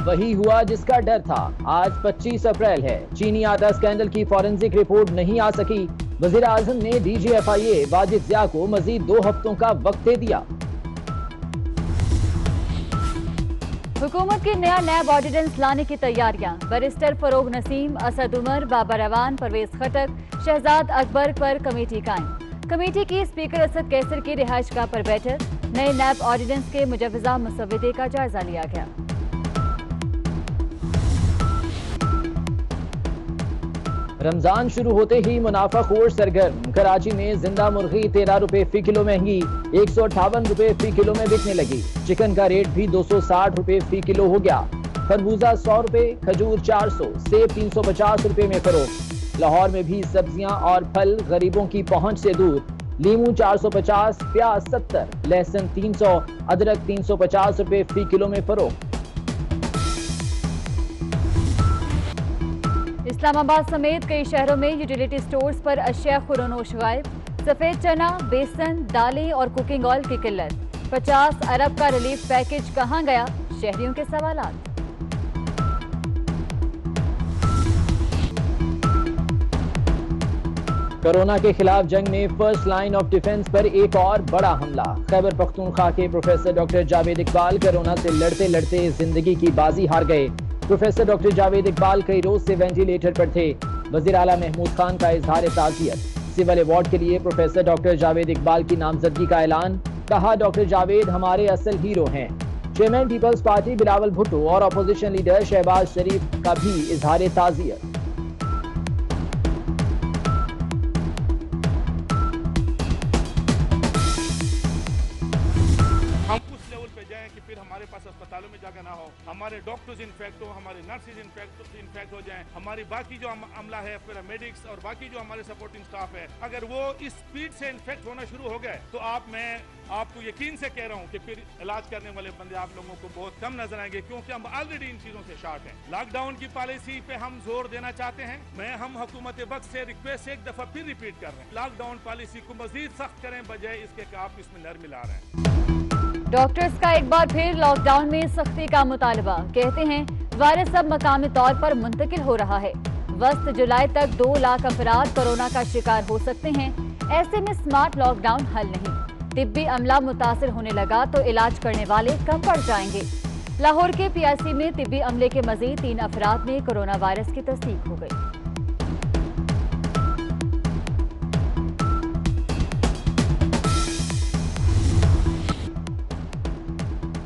वही हुआ जिसका डर था। आज 25 अप्रैल है। चीनी आटा स्कैंडल की फॉरेंसिक रिपोर्ट नहीं आ सकी। वजीर आजम ने DGFIA वाजिद जिया को मजीद 2 हफ्तों का वक्त दे दिया। हुकूमत की नया नैब ऑर्डिनेंस लाने की तैयारियां। बैरिस्टर फरोग नसीम, असद उमर, बाबर अवान, परवेज खटक, शहजाद अकबर पर कमेटी कायम। कमेटी की स्पीकर असद कैसर की रिहाइशगाह पर बैठक। नए नैब ऑर्डिनेंस के मुजव्वजा मुसव्वदे का जायजा लिया गया। रमजान शुरू होते ही मुनाफाखोर सरगर्म। कराची में जिंदा मुर्गी 13 रुपए फी किलो महंगी, 158 रुपए फी किलो में बिकने लगी। चिकन का रेट भी 260 रुपए फी किलो हो गया। खरबूजा 100 रुपए, खजूर 400, सेब 350 रुपए में फरोख्त। लाहौर में भी सब्जियां और फल गरीबों की पहुंच से दूर। लीमू 450, प्याज 70, लहसुन 300, अदरक 350 रुपए फी किलो में फरोख्त। इस्लामाबाद समेत कई शहरों में यूटिलिटी स्टोर्स पर अशिया खुरोनोश गायब। सफेद चना, बेसन, दालें और कुकिंग ऑयल की किल्लत। 50 अरब का रिलीफ पैकेज कहां गया? शहरियों के सवालात। कोरोना के खिलाफ जंग में फर्स्ट लाइन ऑफ डिफेंस पर एक और बड़ा हमला। खैबर पख्तूनख्वा के professor doctor Javed Iqbal corona से लड़ते लड़ते जिंदगी की बाजी हार गए। प्रोफेसर डॉक्टर जावेद इकबाल कई रोज से वेंटिलेटर पर थे। वजीर आला महमूद खान का इजहार ताज़ियत। सिविल अवार्ड के लिए प्रोफेसर डॉक्टर जावेद इकबाल की नामजदगी का ऐलान। कहा, डॉक्टर जावेद हमारे असल हीरो हैं। चेयरमैन पीपल्स पार्टी बिलावल भुट्टो और अपोजिशन लीडर शहबाज शरीफ का भी इजहार ताज़ियत। फिर हमारे पास अस्पतालों में जाकर ना हो, हमारे डॉक्टर्स इन्फेक्ट हो, हमारे नर्सेज इन्फेक्ट हो जाएं, हमारी बाकी जो अमला है, पैरामेडिक्स और बाकी जो हमारे सपोर्टिंग स्टाफ है, अगर वो इस स्पीड से इन्फेक्ट होना शुरू हो गए तो मैं आपको यकीन से कह रहा हूं कि फिर इलाज करने वाले बंदे आप लोगों को बहुत कम नजर आएंगे, क्योंकि हम ऑलरेडी इन चीजों से शार्ट हैं। लॉकडाउन की पॉलिसी पे हम जोर देना चाहते हैं। हम हुकूमत वक्त से रिक्वेस्ट एक दफा फिर रिपीट कर रहे हैं, लॉकडाउन पॉलिसी को मजीद सख्त करें बजाय इसके कि आप इसमें नर मिला रहे हैं। डॉक्टर्स का एक बार फिर लॉकडाउन में सख्ती का मुतालबा। कहते हैं वायरस अब मकामी तौर पर मुंतकिल हो रहा है। वस्त जुलाई तक 2 लाख अफराद कोरोना का शिकार हो सकते हैं। ऐसे में स्मार्ट लॉकडाउन हल नहीं। तिब्बी अमला मुतासिर होने लगा तो इलाज करने वाले कम पड़ जाएंगे। लाहौर के PIC में तिब्बी अमले के मजीद 3 अफराद में कोरोना वायरस की तस्दीक हो गई।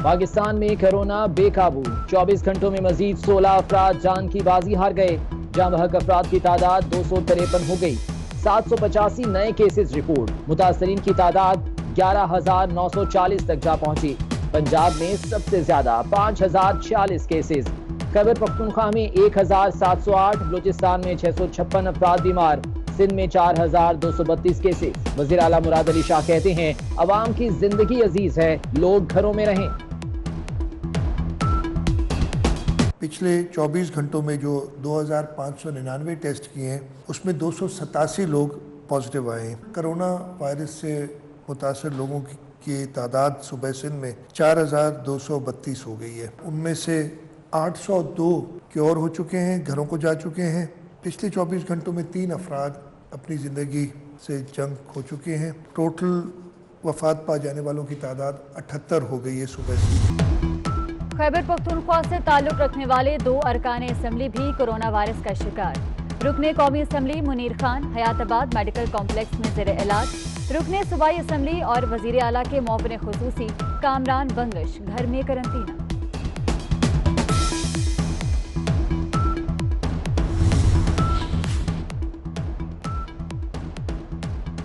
पाकिस्तान में कोरोना बेकाबू। 24 घंटों में मजीद 16 अफराद जान की बाजी हार गए। जाँ बहक अफराद की तादाद 253 हो गई। 785 नए केसेस रिपोर्ट। मुतासरीन की तादाद 11,940 तक जा पहुंची। पंजाब में सबसे ज्यादा 5,046 केसेस। खैबर पख्तूनख्वा में 1,708, बलूचिस्तान में 656 अफराद बीमार। सिंध में 4,232 केसेस। वजीर आला मुराद अली शाह कहते हैं, अवाम की जिंदगी अजीज है, लोग घरों में रहें। पिछले 24 घंटों में जो 2,599 टेस्ट किए हैं उसमें 287 लोग पॉजिटिव आए हैं। कोरोना वायरस से मुतासर लोगों की तादाद सुबह सिंध में 4,232 हो गई है। उनमें से 802 क्योर हो चुके हैं, घरों को जा चुके हैं। पिछले 24 घंटों में 3 अफराद अपनी ज़िंदगी से जंग हो चुके हैं। टोटल वफात पा जाने वालों की तादाद 78 हो गई है सुबह से। खैबर पख्तूनख्वा से ताल्लुक रखने वाले 2 अरकान असम्बली भी कोरोना वायरस का शिकार। रुकने कौमी assembly Munir Khan Hayatabad medical complex में ज़ेरे इलाज। रुकने सूबाई असम्बली और वजीर आला के मुआविन खुसूसी कामरान बंगश घर में करंतना।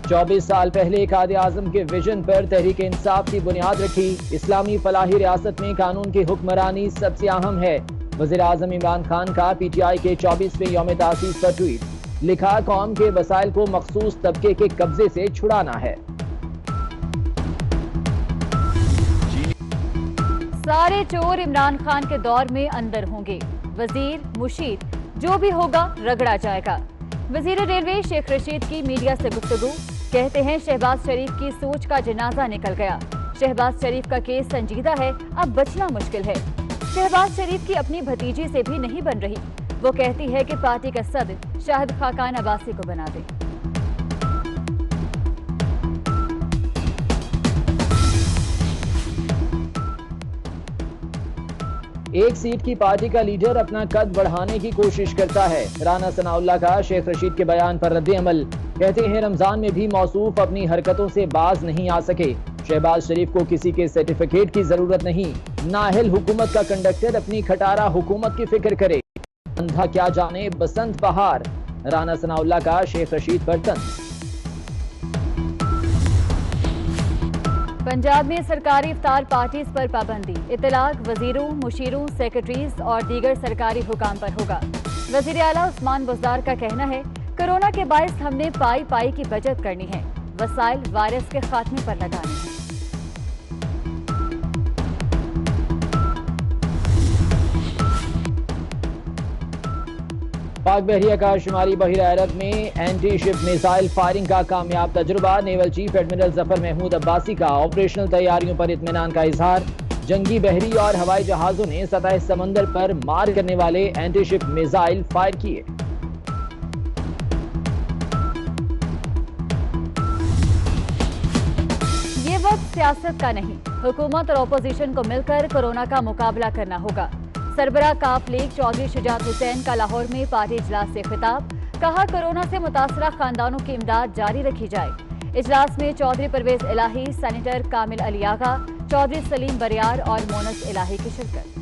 24 साल पहले कायदे आजम के विजन पर तहरीक इंसाफ की बुनियाद रखी। इस्लामी फलाही रियासत में कानून की हुक्मरानी सबसे अहम है। वज़ीर आज़म इमरान खान का PTI के 24वें यौम तासीस पर ट्वीट। लिखा, कौम के वसाइल को मखसूस तबके के कब्जे से छुड़ाना है। सारे चोर इमरान खान के दौर में अंदर होंगे। वजीर मुशीद जो भी होगा रगड़ा जाएगा। वजीर रेलवे शेख रशीद की मीडिया से गुफ्तगू। कहते हैं शहबाज शरीफ की सोच का जनाजा निकल गया। शहबाज शरीफ का केस संजीदा है, अब बचना मुश्किल है। शहबाज शरीफ की अपनी भतीजी से भी नहीं बन रही। वो कहती है कि पार्टी का सदर शाहिद खाकान अब्बासी को बना दे। एक सीट की पार्टी का लीडर अपना कद बढ़ाने की कोशिश करता है। राना सनाउल्लाह का शेख रशीद के बयान पर रद्द-ए-अमल। कहते हैं रमजान में भी मौसूफ अपनी हरकतों से बाज नहीं आ सके। शहबाज शरीफ को किसी के सर्टिफिकेट की जरूरत नहीं। नाअहल हुकूमत का कंडक्टर अपनी खटारा हुकूमत की फिक्र करे। अंधा क्या जाने बसंत बहार। राना सनाउल्लाह का शेख रशीद पर तंज। पंजाब में सरकारी इफ्तार पार्टीज पर पाबंदी। इतलाक वजीरों, मुशीरों, सेक्रेटरीज और दीगर सरकारी हुकाम पर होगा। वजीर आला उस्मान बुज़दार का कहना है, कोरोना के बायस हमने पाई पाई की बचत करनी है, वसाइल वायरस के खात्मे पर लगाने हैं। पाक बहरिया का शुमारी बहिरा अरब में एंटी शिप मिसाइल फायरिंग का कामयाब तजुर्बा। Naval chief admiral Zafar Mahmood Abbasi का ऑपरेशनल तैयारियों पर इत्मीनान का इजहार। जंगी बहरी और हवाई जहाजों ने सतह समंदर पर मार करने वाले एंटी शिप मिसाइल फायर किए। ये वक्त सियासत का नहीं, हुकूमत और अपोजिशन को मिलकर कोरोना का मुकाबला करना होगा। सरबराह काफ लीग चौधरी शुजात हुसैन का लाहौर में पार्टी इजलास से खिताब। कहा, कोरोना से मुतासरा खानदानों की इमदाद जारी रखी जाए। इजलास में चौधरी परवेज इलाही, सेनेटर कामिल अली आगा, चौधरी सलीम बरियार और मोनस इलाही की शिरकत।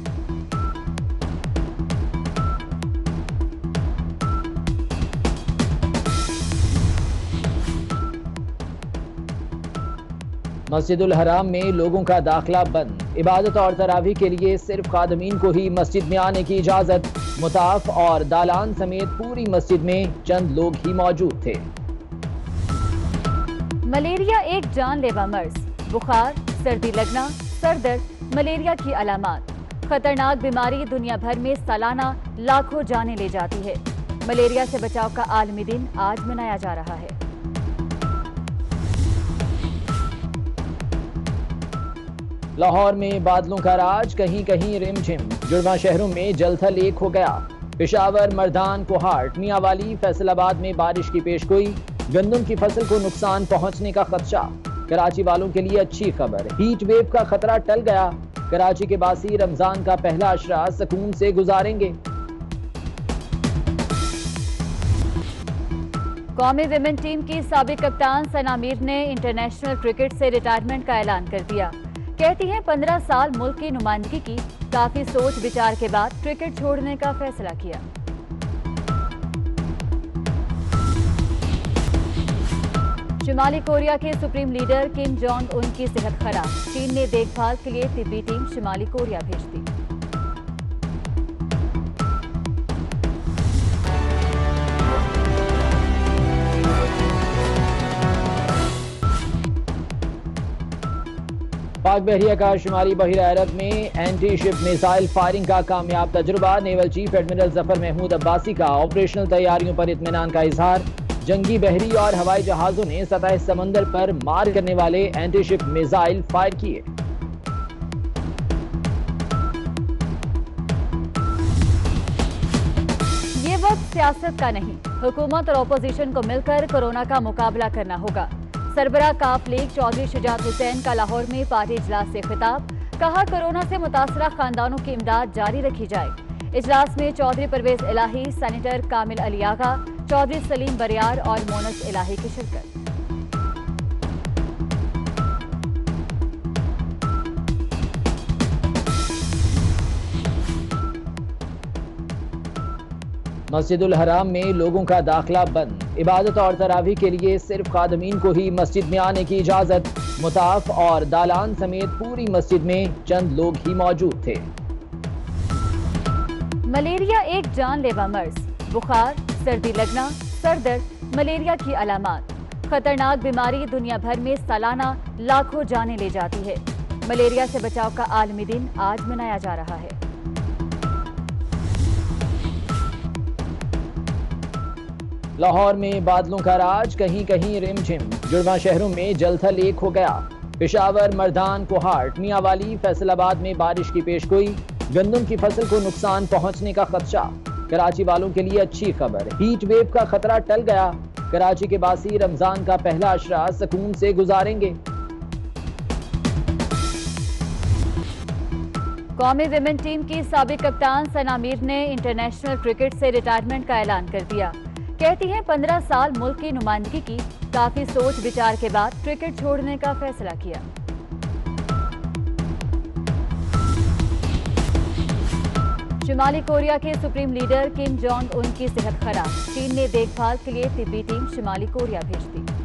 मस्जिदुल हराम में लोगों का दाखिला बंद। इबादत और तरावी के लिए सिर्फ खादमीन को ही मस्जिद में आने की इजाजत। मुताफ और दालान समेत पूरी मस्जिद में चंद लोग ही मौजूद थे। मलेरिया एक जानलेवा मर्ज। बुखार, सर्दी लगना, सर दर्द मलेरिया की अलामात। खतरनाक बीमारी दुनिया भर में सालाना लाखों जानें ले जाती है। मलेरिया से बचाव का आलमी दिन आज मनाया जा रहा है। लाहौर में बादलों का राज, कहीं कहीं रिमझिम। जुड़वा शहरों में जलथल एक हो गया। पेशावर, मर्दान, कोहाट, मियांवाली, फैसलाबाद में बारिश की पेशगोई। गंदम की फसल को नुकसान पहुंचने का खदशा। कराची वालों के लिए अच्छी खबर, हीट वेव का खतरा टल गया। कराची के बासी रमजान का पहला अशरा सुकून से गुजारेंगे। कौमी विमेन टीम की साबिक कप्तान सना मीर ने इंटरनेशनल क्रिकेट से रिटायरमेंट का ऐलान कर दिया। कहती हैं 15 साल मुल्क की नुमाइंदगी की, काफी सोच विचार के बाद क्रिकेट छोड़ने का फैसला किया। शुमाली कोरिया के supreme leader Kim Jong Un की सेहत खराब। चीन ने देखभाल के लिए तिब्बी टीम शुमाली कोरिया भेज दी। पाक बहरिया का शुमारी बहिरा अरब में एंटी शिप मिसाइल फायरिंग का कामयाब तजुर्बा। Naval chief admiral Zafar Mahmood Abbasi का ऑपरेशनल तैयारियों पर इत्मीनान का इजहार। जंगी बहरी और हवाई जहाजों ने सतह समंदर पर मार करने वाले एंटी शिप मिसाइल फायर किए। ये वक्त सियासत का नहीं, हुकूमत और अपोजिशन को मिलकर कोरोना का मुकाबला करना होगा। सरबराह काफ लीग चौधरी शुजात हुसैन का लाहौर में पार्टी इजलास से खिताब। कहा, कोरोना से मुतासरा खानदानों की इमदाद जारी रखी जाए। इजलास में चौधरी परवेज इलाही, सेनेटर कामिल अली आगा, चौधरी सलीम बरियार और मोनस इलाही की शिरकत। मस्जिदुल हराम में लोगों का दाखिला बंद। इबादत और तरावी के लिए सिर्फ खादमीन को ही मस्जिद में आने की इजाजत। मुताफ और दालान समेत पूरी मस्जिद में चंद लोग ही मौजूद थे। मलेरिया एक जानलेवा मर्ज। बुखार, सर्दी लगना, सर दर्द मलेरिया की अलामात। खतरनाक बीमारी दुनिया भर में सालाना लाखों जानें ले जाती है। मलेरिया से बचाव का आलमी दिन आज मनाया जा रहा है। लाहौर में बादलों का राज, कहीं कहीं रिमझिम। जुड़वा शहरों में जलथल एक हो गया। पेशावर, मर्दान, कोहाट, मियांवाली, फैसलाबाद में बारिश की पेशगोई। गंदम की फसल को नुकसान पहुंचने का खदशा। कराची वालों के लिए अच्छी खबर, हीट वेव का खतरा टल गया। कराची के बासी रमजान का पहला अशरा सुकून से गुजारेंगे। कौमी विमेन टीम की साबिक कप्तान सना मीर ने इंटरनेशनल क्रिकेट से रिटायरमेंट का ऐलान कर दिया। कहती हैं 15 साल मुल्क की नुमाइंदगी की, काफी सोच विचार के बाद क्रिकेट छोड़ने का फैसला किया। शुमाली कोरिया के supreme leader Kim Jong Un की सेहत खराब, चीन ने देखभाल के लिए तिब्बी टीम शुमाली कोरिया भेज दी।